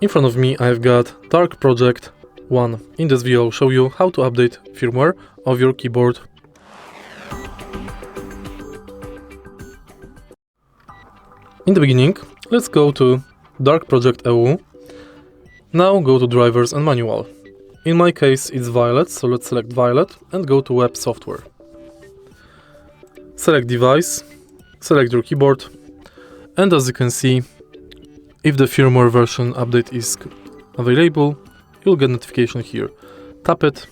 in front of me I've got Dark Project 1. In this video I'll show you how to update firmware of your keyboard. In the beginning, let's go to Dark Project EU. Now go to drivers and manual. In my case it's violet, so let's select violet and go to web software. Select device, select your keyboard, and as you can see, if the firmware version update is available, you'll get notification here. Tap it.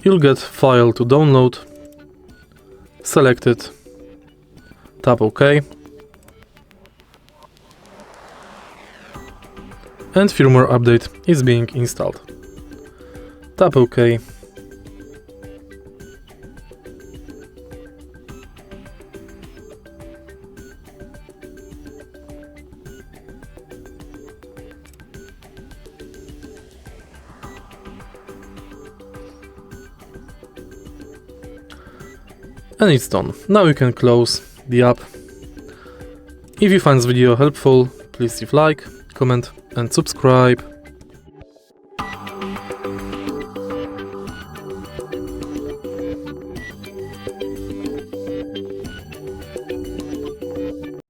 You'll get file to download. Select it. Tap OK. And firmware update is being installed. Tap OK. And it's done. Now you can close the app. If you find this video helpful, please leave like, comment and subscribe.